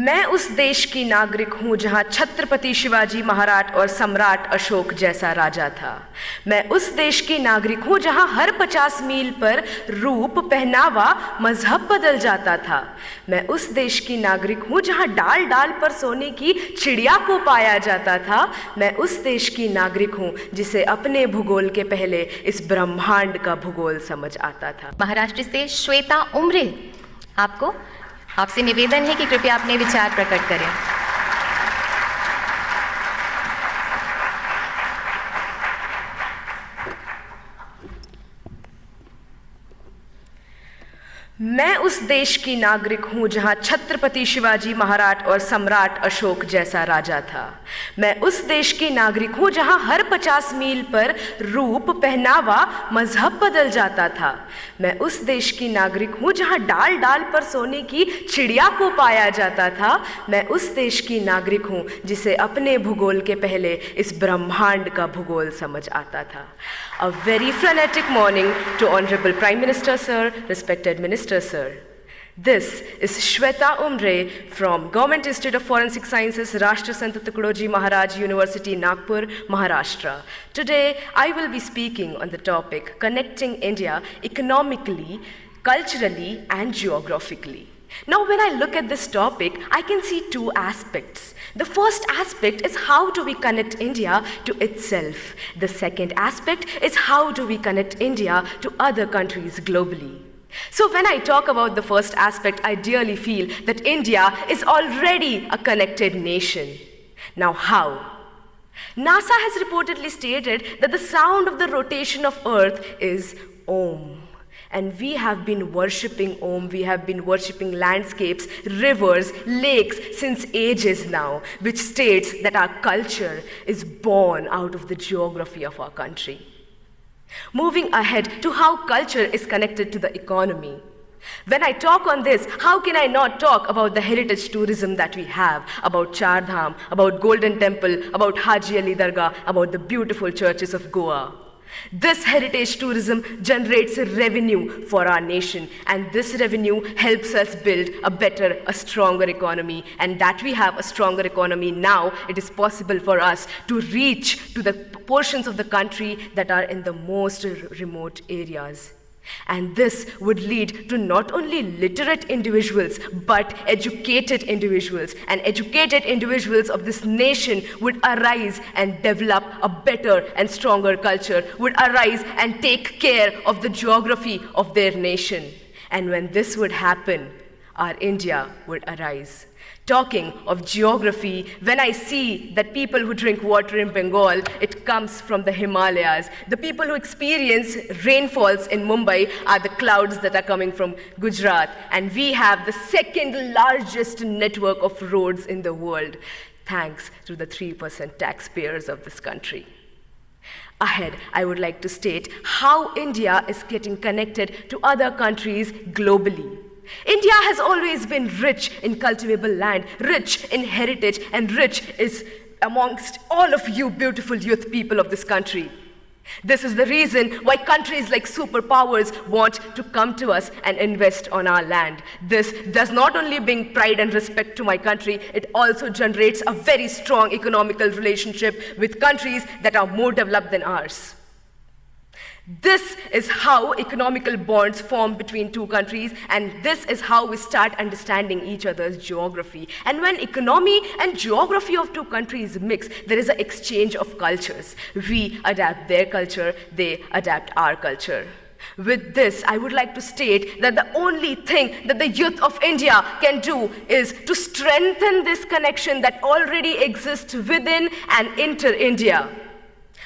मैं उस देश की नागरिक हूँ जहाँ छत्रपति शिवाजी महाराज और सम्राट अशोक जैसा राजा था। मैं उस देश की नागरिक हूँ जहाँ हर 50 मील पर रूप, पहनावा, मजहब बदल जाता था। मैं उस देश की नागरिक हूँ जहाँ डाल डाल पर सोने की चिड़िया को पाया जाता था। मैं उस देश की नागरिक हूँ जिसे अपने भूगोल के पहले इस ब्रह्मांड का भूगोल समझ आता था। महाराष्ट्र से श्वेता उमरे, आपसे निवेदन है कि कृपया अपने विचार प्रकट करें। मैं उस देश की नागरिक हूँ जहाँ छत्रपति शिवाजी महाराज और सम्राट अशोक जैसा राजा था। मैं उस देश की नागरिक हूँ जहाँ हर 50 मील पर रूप, पहनावा, मजहब बदल जाता था। मैं उस देश की नागरिक हूँ जहाँ डाल डाल पर सोने की चिड़िया को पाया जाता था। मैं उस देश की नागरिक हूँ जिसे अपने भूगोल के पहले इस ब्रह्मांड का भूगोल समझ आता था। A very frenetic morning to Honorable Prime Minister Sir, respected Minister Sir. This is Shweta Umre from Government Institute of Forensic Sciences, Rashtra Sant Tukadoji Maharaj University, Nagpur, Maharashtra. Today, I will be speaking on the topic connecting India economically, culturally, and geographically. Now, when I look at this topic, I can see two aspects. The first aspect is how do we connect India to itself. The second aspect is how do we connect India to other countries globally. So when I talk about the first aspect, I dearly feel that India is already a connected nation. Now how? NASA has reportedly stated that the sound of the rotation of Earth is Om. And we have been worshipping Om, we have been worshipping landscapes, rivers, lakes since ages now, which states that our culture is born out of the geography of our country. Moving ahead to how culture is connected to the economy. When I talk on this, how can I not talk about the heritage tourism that we have, about Char Dham, about Golden Temple, about Haji Ali Dargah, about the beautiful churches of Goa. This heritage tourism generates revenue for our nation, and this revenue helps us build a better, a stronger economy. And that we have a stronger economy now, it is possible for us to reach to the portions of the country that are in the most remote areas. And this would lead to not only literate individuals, but educated individuals. And educated individuals of this nation would arise and develop a better and stronger culture, would arise and take care of the geography of their nation. And when this would happen, our India would arise. Talking of geography, when I see that people who drink water in Bengal, it comes from the Himalayas. The people who experience rainfalls in Mumbai are the clouds that are coming from Gujarat. And we have the second largest network of roads in the world, thanks to the 3% taxpayers of this country. Ahead, I would like to state how India is getting connected to other countries globally. India has always been rich in cultivable land, rich in heritage, and rich is amongst all of you beautiful youth people of this country. This is the reason why countries like superpowers want to come to us and invest on our land. This does not only bring pride and respect to my country, it also generates a very strong economical relationship with countries that are more developed than ours. This is how economical bonds form between two countries, and this is how we start understanding each other's geography. And when economy and geography of two countries mix, there is an exchange of cultures. We adapt their culture, they adapt our culture. With this, I would like to state that the only thing that the youth of India can do is to strengthen this connection that already exists within and inter-India.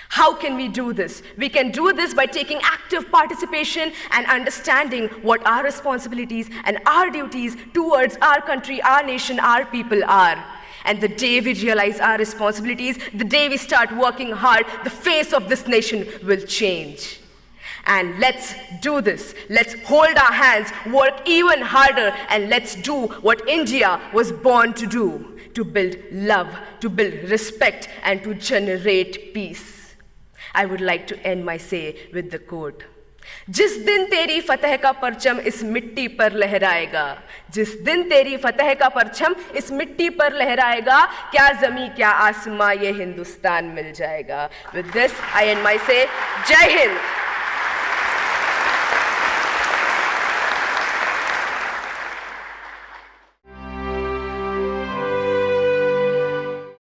How can we do this? We can do this by taking active participation and understanding what our responsibilities and our duties towards our country, our nation, our people are. And the day we realize our responsibilities, the day we start working hard, the face of this nation will change. And let's do this. Let's hold our hands, work even harder, and let's do what India was born to do, to build love, to build respect, and to generate peace. I would like to end my say with the quote. जिस दिन तेरी फतह का परचम इस मिट्टी पर लहराएगा, जिस दिन तेरी फतह का परचम इस मिट्टी पर लहराएगा, क्या जमी क्या आसमां ये हिंदुस्तान मिल जाएगा। With this I and my से जय हिंद।